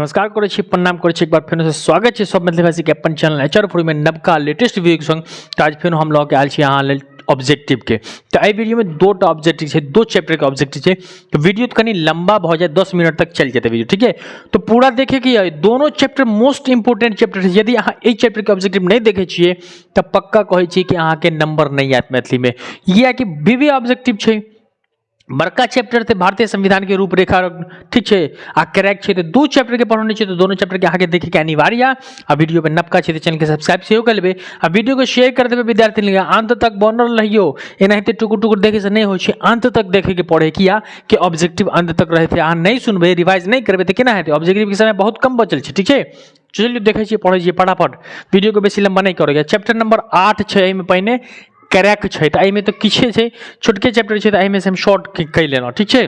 नमस्कार करै छी, प्रणाम करै छी, एक बार फिर से स्वागत है सब मैथिली भाषी के अपन चैनल एचआर फॉर में नवका लेटेस्ट वीडियो के संग। तो आज फिर हम लऽ के आयल छी अहाँ लेल ऑब्जेक्टिव के। तो एहि वीडियो में दो ऑब्जेक्टिव है, दो चैप्टर के ऑब्जेक्टिव है। तो वीडियो तो कहीं लंबा हो जाए, 10 मिनट तक चल जाते वीडियो, ठीक है। तो पूरा देखे कि दोनों चैप्टर मोस्ट इंपोर्टेंट चैप्टर है। यदि अहाँ एक चैप्टर के ऑब्जेक्टिव नहीं देखे छिए तब पक्का कहै छी कि अहाँ के नंबर नहीं आयत मैथिली में। यह कि भी ऑब्जेक्टिव है, बड़का चैप्टर थे भारतीय संविधान के रूपरेखा, ठीक है, आ क्रैक है। तो दो चैप्टर के पढ़ने चाहिए, तो दोनों चैप्टर के आगे देखे के अनिवार्य। आ वीडियो पे नवका है, चैनल के सब्सक्राइब से कर लेबे, आ वीडियो को शेयर कर देबे विद्यार्थी लगे। अंत तक बनल रहियो, एनाहिते टुकुर टुकुर देखे से नहीं हो छै, अंत तक देखे के पढ़े किया कि ऑब्जेक्टिव अंत तक रहे थे। अहाँ नहीं सुनबे, रिवाइज नहीं करबे तो केना हेतै। ऑब्जेक्टिव के समय बहुत कम बचल छै, ठीक है। चलिए देखे छिए, पढ़े छिए फटाफट, वीडियो को बेसी लंबा नहीं करेगा। चैप्टर नंबर 8 छै, एहिमे पहिने क्रैक है। तो एहिमे तो किछे छै, छोटके चैप्टर है, तो एहिमे से हम शॉर्ट कह लेना, ठीक है।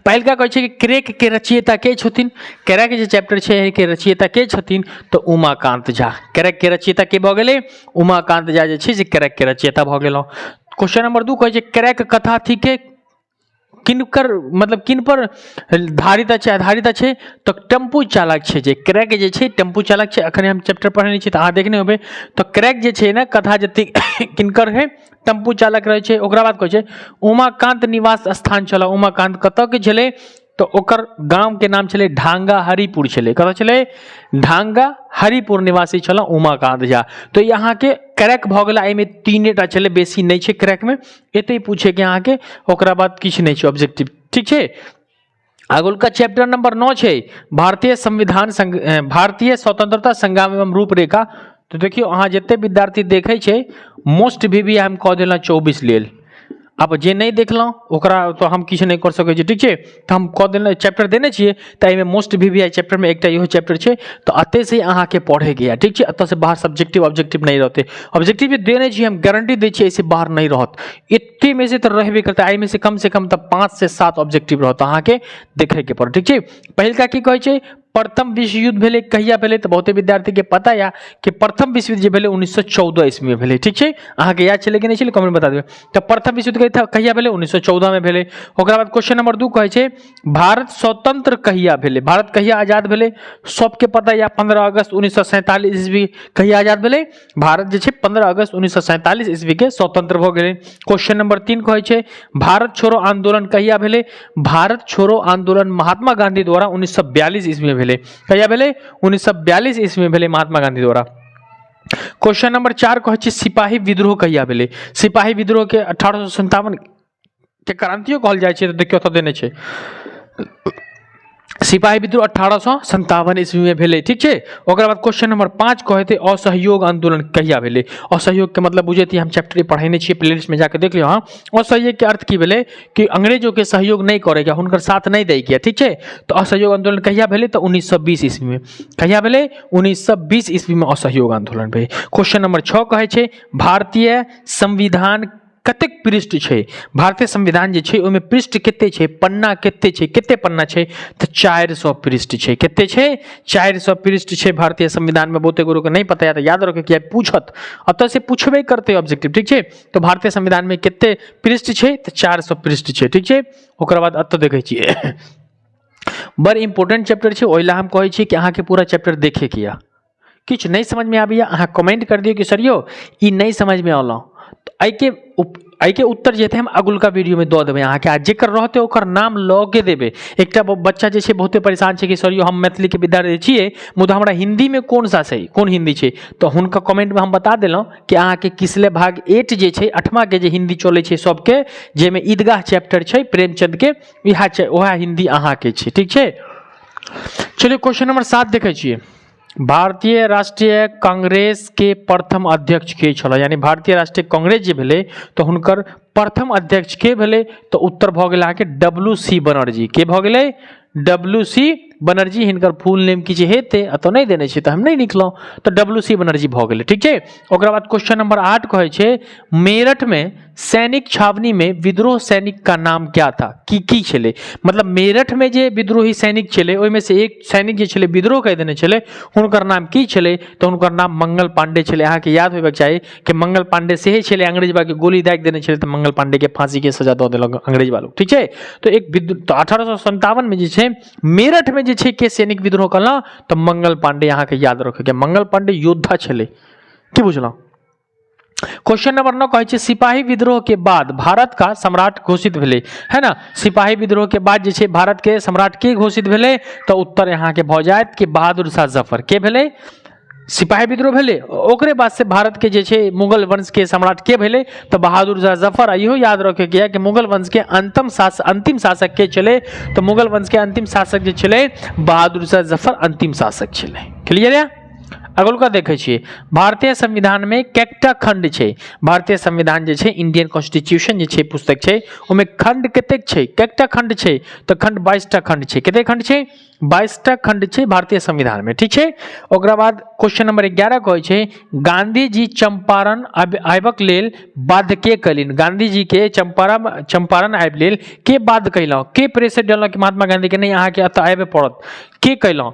पहिलका कहै छै कि क्रैक के रचयिता के छथिन। क्रैक जे चैप्टर है के रचयिता के छथिन तो उमाकांत झा। क्रैक के रचयिता के भ गेलै उमाकांत झा, जे छै से क्रैक के रचयिता भ गेलौ। क्वेश्चन नंबर 2 कहै छै क्रैक कथा थी के किनकर, मतलब किन पर धारित है, आधारित है। तो टेम्पू चालक है, जे क्रैक जे छै टेम्पू चालक है। अखने हम चैप्टर पढ़ने छी, तो अहाँ देखने होबे। तो क्रैक जे छै ना कथा जति किनकर है, टेम्पू चालक रहे छै। ओकरा बाद कहै छै उमाकांत निवास स्थान छला। उमाकांत कतऽ के छलै, तो ओकर गांव के नाम छलै ढांगा हरिपुर छलै। कतऽ छलै, ढांगा हरिपुर निवासी छला उमाकांत झा। तो यहाँ के क्रैक भ गेला, एहिमे 3टा छलै, बेसी नहीं छै क्रैक में। एते पूछे के यहाँ के, ओकरा बाद किछ नहीं छै ऑब्जेक्टिव, ठीक है। अगुलका चैप्टर नंबर 9 छै भारतीय संविधान भारतीय स्वतंत्रता संग्राम एवं रूपरेखा। तो देखियो अहाँ जते विद्यार्थी देखे छै, मोस्ट भी हम कह देला 24 लेल। अब जे नहीं देखलौं ओकरा तो हम किछ नहीं कर सकै छी, ठीक है। तो हम कह देना चैप्टर देने छिए, तो एहिमे मोस्ट भी चैप्टर में एकटा इहो चैप्टर छै। तो अते से अहाँ के पढ़े गया, ठीक है। अत से बाहर सब्जेक्टिव ऑब्जेक्टिव नहीं रहते। ऑब्जेक्टिव भी देने छिए, हम गारंटी दै छिए ऐसे बाहर नहीं रहत। एते में से तो रहबे करता, एहि में से कम तब 5 से 7 ऑब्जेक्टिव रहत अहाँ के देखे के पड़, ठीक है। पहिलका की कहै छै प्रथम विश्व युद्ध भेले कहिया भेले, तो बहुते विद्यार्थी के पता या कि प्रथम विश्व युद्ध जे भेले 1914 ईस्वी में भेले, ठीक है। अहाँ के याद छले कि नहीं छले कमेंट में बता देबे। तो प्रथम विश्व युद्ध कहिया भेले, 1914 में भेले। ओकरा बाद क्वेश्चन नंबर 2 कहै छै भारत स्वतंत्र कहिया भेले, भारत कहिया आजाद भेले। सबके पता या 15 अगस्त 1947 ईस्वी कहिया आजाद भेले। भारत जे छै 15 अगस्त 1947 ईस्वी के स्वतंत्र भ गेले। क्वेश्चन नंबर 3 कहै छै भारत छोड़ो आंदोलन कहिया भेले। भारत छोड़ो आंदोलन महात्मा गांधी द्वारा 1942 ईस्वी में भेले। कहिया भेले, 1942 ईस्वी में भेले महात्मा गांधी द्वारा। क्वेश्चन नंबर 4 कहै छै सिपाही विद्रोह कहिया भेले। सिपाही विद्रोह के 1857 के क्रांतियो कहल जाइ छै। तो देखियो तो देने छै सिपाही विद्रोह 1857 ईस्वी में भेले, ठीक है। ओकरा बाद क्वेश्चन नंबर 5 कहते असहयोग आंदोलन कहिया भेले। असहयोग के मतलब बुझे थी, हम चैप्टर पढ़ने छिए, प्लेलिस्ट में जाकर देख लियो। हाँ, असहयोग के अर्थ की भेले कि अंग्रेजों के सहयोग नहीं करेगा, हुनकर साथ नहीं देगा, ठीक है। तो असहयोग आंदोलन कहिया भेले, तो 1920 ईस्वी में। कहिया भेले, 1920 ईस्वी में असहयोग आंदोलन भेले। क्वेश्चन नंबर 6 कहै छै भारतीय संविधान कतेक पृष्ठ छै। भारतीय संविधान जे छै ओमे पृष्ठ कते छै, पन्ना कते छै, कते पन्ना छै, तो 400 पृष्ठ छै। कते छै, 400 पृष्ठ छै भारतीय संविधान में। बहुते गुरु को नहीं पता, या तो याद रखे कि पूछत, अत से पूछबे करते ऑब्जेक्टिव, ठीक है। तो भारतीय संविधान में कते पृष्ठ छै, तो 400 पृष्ठ छै, ठीक है। ओकरा बाद अत देखे छिए बड़ इंपोर्टेंट चैप्टर छै, ओइला हम कहै छी कि अहाँ के पूरा चैप्टर देखे के या। किछ नहीं समझ में आबैया अहाँ कमेंट कर दियो कि सर यो ई नहीं समझ में आलो। तो आई के उत्तर जे थे हम अगुलका वीडियो में दो देवे अहाँ के। जेकर रहते ओकर नाम लगे देवे। एकटा बच्चा जे छै बहुते परेशान छै कि सर यो हम मैथिली के विद्यार्थी छिए, मुदा हमरा हिंदी में कौन सा छै, कौन हिंदी छै। तो हुनका कमेंट में हम बता देलौं कि अहाँ के किसले भाग 8 जे छै 8वां के जे हिंदी चले छै सबके, जेमे ईदगाह चैप्टर छै प्रेमचंद के, इहा छै ओहा हिंदी अहाँ के छै, ठीक छै। चलिए क्वेश्चन नंबर 7 देखे छिए। भारतीय राष्ट्रीय कांग्रेस के प्रथम अध्यक्ष के छला, यानी भारतीय राष्ट्रीय कांग्रेस जे भेले तो हुनकर प्रथम अध्यक्ष के भेले। तो उत्तर भ गेल अहाँ के WC बनर्जी। के भ गेले, WC बनर्जी। हिनकर फुल नेम की जे हेते अत नहीं देने छै, तो हम नहीं लिखलौं, तो WC बनर्जी भ गेले, ठीक है। ओकरा बाद क्वेश्चन नंबर 8 कहै छै मेरठ में सैनिक छावनी में विद्रोह सैनिक का नाम क्या था की छले, मतलब मेरठ में जे विद्रोही सैनिक छले ओहि में से एक सैनिक जे छले विद्रोह कह देने छले हुनकर नाम की छले, तो हुनकर नाम मंगल पांडे छले। अहाँ के याद होबाक चाही कि मंगल पांडे से छले अंग्रेजबा के गोली दागि देने छले तो मंगल पांडे के फांसी के सजा दऽ देलक अंग्रेजबा लोग, ठीक है। तो एक तो 1857 में जे छै मेरठ में जे छै के सैनिक विद्रोह कला तो मंगल पांडे, अहाँ के याद रखे के मंगल पांडे योद्धा छले, की बुझलहुँ। क्वेश्चन नंबर 9 कहै छै सिपाही विद्रोह के बाद भारत का सम्राट घोषित भेले, है ना। सिपाही विद्रोह के बाद जे छै भारत के सम्राट के घोषित भेले, तो उत्तर यहाँ के भऽ जायत कि बहादुर शाह जफर के भेले, सिपाही विद्रोह भेले। ओकरे बाद से भारत के जे छै मुगल वंश के सम्राट के भेले तो बहादुर शाह जफर। इहो याद रखे के कि मुगल वंश के अंतिम शासक के चले, तो मुगल वंश के अंतिम शासक जे छले बहादुर शाह जफर अंतिम शासक छले। क्लियर है। अगुलका देखे छिए भारतीय संविधान में कैकटा खंड छै, भारतीय संविधान जे छै इंडियन कॉन्स्टिट्यूशन जे छै पुस्तक छै ओमे खंड कतेक छै, कैकटा खंड छै, तो खंड 22टा खंड छै। कते खंड छै, 22टा खंड छै भारतीय संविधान में, ठीक छै। ओकरा बाद क्वेश्चन नंबर 11 कहै छै गांधी जी चंपारण आबक लेल बाध्य के कलिन, गांधी जी के चंपारण आबि लेल के बाध्य कैलौ, के प्रेशर डालौ कि महात्मा गांधी के नहीं अहाँ के एतऽ आबे पड़त, के कैलौ,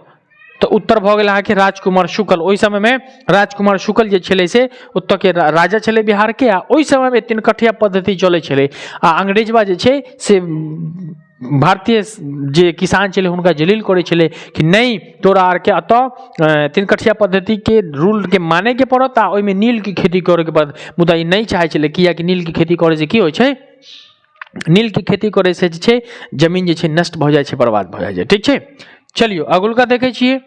तो उत्तर भऽ गेल अहाँ के राजकुमार शुक्ल। ओहि समय में राजकुमार शुक्ल जे छले से उत्तर के राजा छले बिहार के, आ ओहि समय में तीनकठिया पद्धति चले छले, आ अंग्रेजबा जे छै से भारतीय जे किसान छले हुनका जलील करे छले कि नहीं तोरा आर के अतः तीनकठिया पद्धति के रूल के माने के पड़त, आ ओहि में नील की खेती करे के पड़त। मुदा ई नहीं चाहे छले, किया कि नील की खेती करे से की होइ छै, नील की खेती करे से जे छै जमीन जे छै नष्ट भऽ जाइ छै, बर्बाद भऽ जाइ छै, ठीक छै। चलियो अगुलका देखे छिए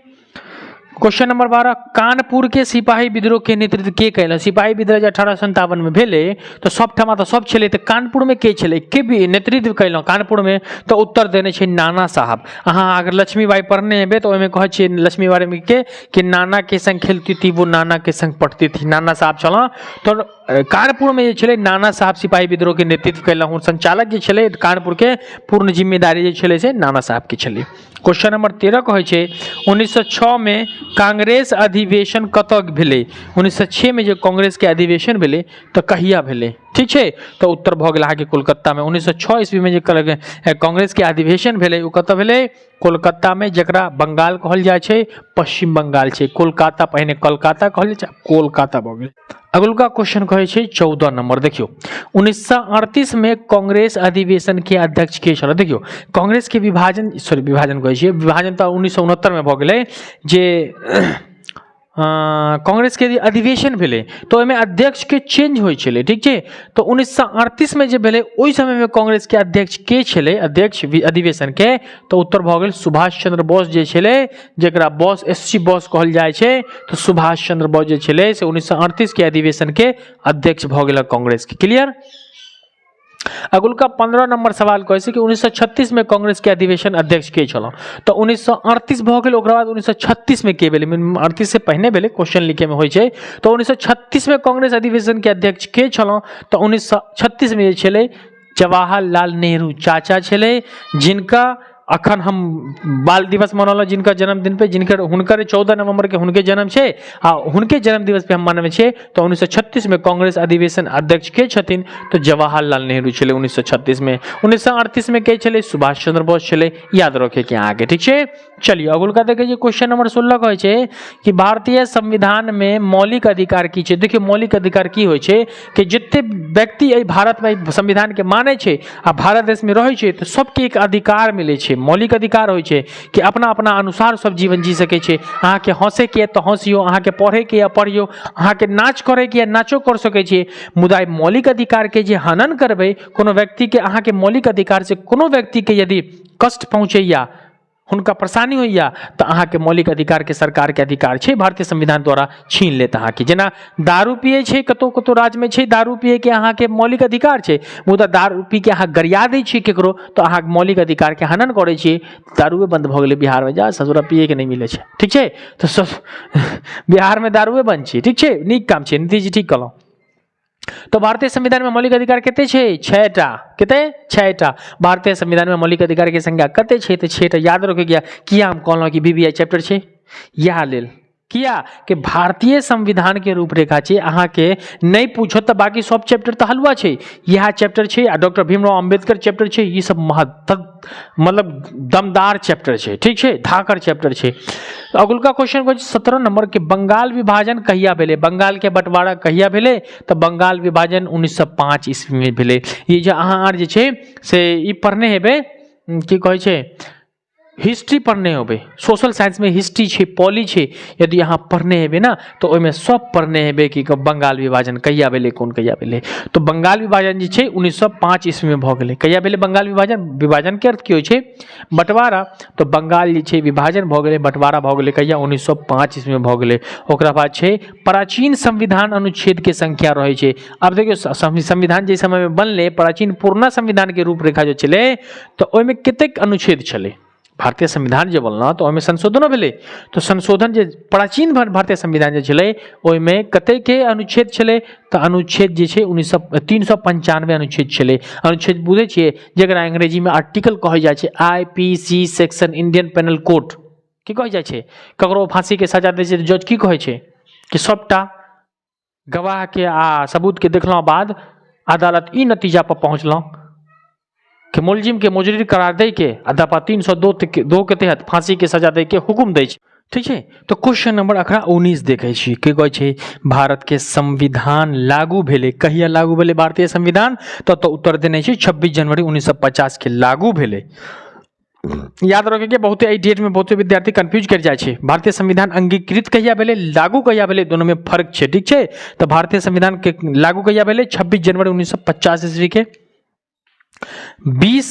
क्वेश्चन नंबर 12 कानपुर के सिपाही विद्रोह के नेतृत्व के कैल, सिपाही विद्रोह 1857 में भेले तो सब ठमा तो सब छले, तो कानपुर में के छले, के भी नेतृत्व कैल कानपुर में, तो उत्तर देने छै नाना साहब। अहाँ अगर लक्ष्मीबाई पढ़ने हेबे तो ओहिमे कहै छै लक्ष्मीबाई में के कि नाना के संग खेलती थी वो नाना के संग पढ़ती थी, नाना साहब चला। तो कानपुर में जे छले नाना साहब सिपाही विद्रोह के नेतृत्व कैल, संचालक जे छले कानपुर के पूर्ण जिम्मेदारी जे छले से नाना साहब के छले। क्वेश्चन नंबर 13 कहै छै 1906 में कांग्रेस अधिवेशन कतऽ भेले, 1906 में जो कांग्रेस के अधिवेशन भेले तो कहिया भेले, ठीक है। तो उत्तर भऽ गेल अहाँ के कोलकाता में। 1906 ईस्वी में जो कांग्रेस के अधिवेशन भेले उ कतऽ भेले, कोलकाता में, जकरा बंगाल कहल जाइ छै, पश्चिम बंगाल छै। कोलकाता पहिने कलकाता कहल जाइ छै, कोलकाता भऽ गेल। अगुलका क्वेश्चन कहै छै 14 नंबर, देखियो 1938 में कांग्रेस अधिवेशन के अध्यक्ष के छल। देखियो कांग्रेस के विभाजन कहै छै, विभाजन तो 1969 में भऽ गेलै जे कांग्रेस के अधिवेशन भेले तो ओहिमे अध्यक्ष के चेंज होइ छले, ठीक है। तो 1938 में जे भेले ओहि समय में कांग्रेस के अध्यक्ष के छले, अध्यक्ष अधिवेशन के, तो उत्तर भऽ गेल सुभाष चंद्र बोस जे छले, जकरा बोस SC बोस कहल जाइ छै। तो सुभाष चंद्र बोस जे छले से 1938 के अधिवेशन के अध्यक्ष भऽ गेल कांग्रेस के। क्लियर। अगुलका 15 नंबर सवाल कहै कि 1936 में कांग्रेस के अधिवेशन अध्यक्ष के छल, तो 1938 भऽ गेल, ओकरा बाद 1936 में के भेले, 38 से पहले भेले, क्वेश्चन लिखे में होइ छै। तो 1936 में कांग्रेस अधिवेशन के अध्यक्ष के छल, तो 1936 में जे छले जवाहरलाल नेहरू चाचा छले, जिनका अखन हम बाल दिवस मनौल, जिनका जन्मदिन पे हुनकर 14 नवंबर के हुनके जन्म छे, आ हुनके जन्म दिवस पे हम मनबै छे। तो 1936 में कांग्रेस अधिवेशन अध्यक्ष के छथिन, तो जवाहरलाल नेहरू छले 1936 में। 1938 में के छले, सुभाष चंद्र बोस छले, याद रखे के आगे, ठीक है। चलिए अगुलका देखे छी क्वेश्चन नंबर 16 कहै छै कि भारतीय संविधान में मौलिक अधिकार की छै। देखिए मौलिक अधिकार की होइ छै कि जते व्यक्ति एहि भारत में संविधान के माने छै आ भारत देश में रहै छै तो सबके एक अधिकार मिले छै, मौलिक अधिकार होइ छै कि अपना अपना अनुसार सब जीवन जी सकै छै। अहाँ के हंसे के तो हंसियो, अहाँ के पढ़े के या पढ़ियो, अहाँ के नाच करे के या नाचो कर सकै छी। मुदा मौलिक अधिकार के जे हनन करबै, कोनो व्यक्ति के अहाँ के मौलिक अधिकार से कोनो व्यक्ति के यदि कष्ट पहुंचैया, हुनका परेशानी होइया, तो अहाँ के मौलिक अधिकार के सरकार के अधिकार छै, भारतीय संविधान द्वारा छीन लेत। अहाँ के जेना दारू पिए छै, कतो कतो राज्य में छै दारू पिए के अहाँ के मौलिक अधिकार छै, मुदा दारू पी के अहाँ गरिया दै छी केकरो तो अहाँ के मौलिक अधिकार के हनन करे छी। दारूए बंद भ गेलै बिहार में, जा ससुरा पिए के नहीं मिले छै, ठीक छै। तो बिहार में दारूए बंद छै, ठीक छै, नीक काम छै, नीतीश जी ठीक कहलौ। तो भारतीय संविधान में मौलिक अधिकार कते छै, 6टा। कते 6टा भारतीय संविधान में मौलिक अधिकार के संख्या कते छै, तो 6टा याद रखे गया। किया हम कहलहुँ कि BBI चैप्टर छै, इएह लेल किया कि भारतीय संविधान के रूपरेखा छै अहाँ के नहीं पूछो तो बाकी सब चैप्टर तो हलवा छै, यह चैप्टर छै आ डॉक्टर भीमराव अंबेडकर चैप्टर छै, ये सब मतलब दमदार चैप्टर छै, ठीक छै, धाकर चैप्टर छै। अगुलका क्वेश्चन को 17 नंबर के बंगाल विभाजन कहिया भेले, बंगाल के बंटवारा कहिया भेले, तो बंगाल विभाजन 1905 ईस्वी में भेले। ये जो अहाँ आर जे छै से ई पढ़ने हेबे की कहै छै हिस्ट्री पढ़ने होबे, सोशल साइंस में हिस्ट्री छै, पॉली छै, यदि अहाँ पढ़ने हेबे ना तो ओहिमे सब पढ़ने हेबे कि बंगाल विभाजन कहिया भेले, कोन कहिया भेले। तो बंगाल विभाजन जे छै 1905 ईस्वी में भ गेलै। कहिया भेले बंगाल विभाजन, विभाजन के अर्थ की होइ छै बंटवारा, तो बंगाल जे छै विभाजन भ गेलै, बंटवारा भ गेलै कहिया 1905 ईस्वी में भ गेलै। ओकरा बाद छै प्राचीन संविधान अनुच्छेद के संख्या रहे छै। अब देखियो संविधान जे समय में बनले, प्राचीन पूर्ण संविधान के रूपरेखा जो छलै तो ओहिमे कतेक अनुच्छेद छलै, भारतीय संविधान जे बनल तो ओहिमे संशोधनो भेलै, तो संशोधन जे प्राचीन भारतीय संविधान जे छलै ओहिमे कतेक के अनुच्छेद छलै, तो अनुच्छेद जे छै 395 अनुच्छेद छलै। अनुच्छेद बुझे छियै जकरा अंग्रेजी में आर्टिकल कहल जाइ छै, IPC section Indian penal code की कहल जाइ छै। ककरो फांसी के सजा दै छै तो जज की कहै छै कि सबटा गवाह के आ सबूत के देखला बाद अदालत ई नतीजा पर पहुंचलौ कि मुलजिम के मुजरिम करार दे के दफा 302 के तहत फांसी के सजा दे के हुकुम दै छै, ठीक है। तो क्वेश्चन नंबर 19 देखे छी की कहै छै भारत के संविधान लागू भेले, कहिया लागू भेले भारतीय संविधान, तो उत्तर देने छै 26 जनवरी 1950 के लागू भेले। याद रखे के बहुते एई डेट में बहुते विद्यार्थी कंफ्यूज कर जाय छै, भारतीय संविधान अंगीकृत कहिया भेले, लागू कहिया भेले, दोनों में फर्क छै, ठीक छै। तो भारतीय संविधान के लागू कहिया भेले 26 जनवरी 1950 ईस्वी के। 20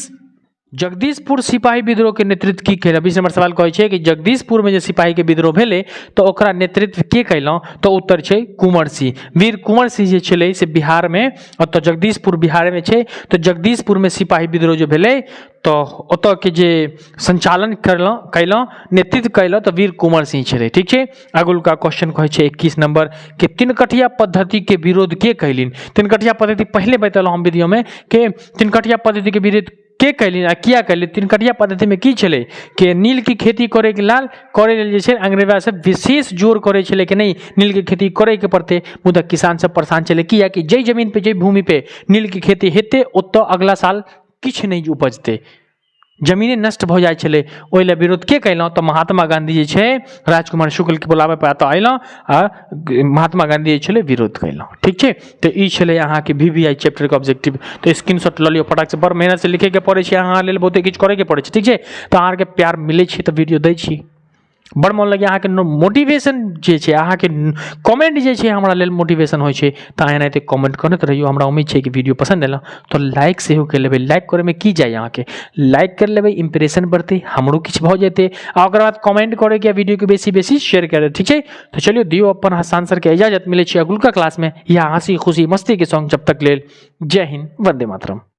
जगदीशपुर सिपाही विद्रोह के नेतृत्व की कैल, 20 नंबर सवाल कहै छै कि जगदीशपुर में जो सिपाही के विद्रोह भेले तो ओकरा नेतृत्व के कैलौ, तो उत्तर छै कुंवर सिंह। वीर कुंवर सिंह जे छलै से बिहार में, तो जगदीशपुर बिहार में छै, तो जगदीशपुर में सिपाही विद्रोह जो भेले तो ओतऽ के जे संचालन कैलौ नेतृत्व कैलौ तो वीर कुंवर सिंह छलै, ठीक छै। अगुलका क्वेश्चन कहै छै 21 नंबर के तिनकठिया पद्धति के विरोध के कैलिन। तिनकठिया पद्धति पहले बतैलौ हम वीडियो में कि तिनकठिया पद्धति के विरोध के कैलिन आ किया कैलिन। तिनकठिया पद्धति में की छलै कि नील की खेती करे के लेल जे छै अंग्रेजा से विशेष जोर करे छलै कि नहीं नील की खेती करे के पड़ते, मुदा किसान सब परेशान छलै किया कि जै जमीन पे जै भूमि पे नील की खेती हेते ओतऽ अगला साल किछ नहीं उपजते, जमीने नष्ट भ जाय छलै। ओहि लेल विरोध के कैलौ तो महात्मा गांधी जे छै राजकुमार शुक्ल के बुलावे पर एतऽ अयलौ आ महात्मा गांधी जे छलै विरोध कैलौ, ठीक छै। तो ई छलै अहाँ के VVI चैप्टर के ऑब्जेक्टिव। तो स्क्रीनशॉट ल लियो फटाक से, बड़ मेहनत से लिखे के पड़े छै, अहाँ लेल बहुते किछु करे के पड़े छै, ठीक छै। तो अहाँ के प्यार मिले छै तो वीडियो दै छी, बड़ मन लगे अहाँ के मोटिवेशन जे छै, अहाँ के कमेंट जे छै हमरा लेल मोटिवेशन होइ छै, तो अहाँ एनाहिते कमेंट करत रहियो। हमरा उम्मीद छै कि वीडियो पसंद एला तो लाइक सेहो कर लेबै, लाइक करे में की जाए, अहाँ के लाइक कर लेबै इंप्रेशन बढ़ते, हमरो किछु भ जेते, आ ओकर बाद कमेंट करे के वीडियो के बेसी शेयर करे, ठीक छै। तो चलियो दियो अपन हसान सर के इजाजत, मिले छै अगुलका क्लास में या हंसी खुशी मस्ती के संग, जब तक लेल जय हिंद वंदे मातरम।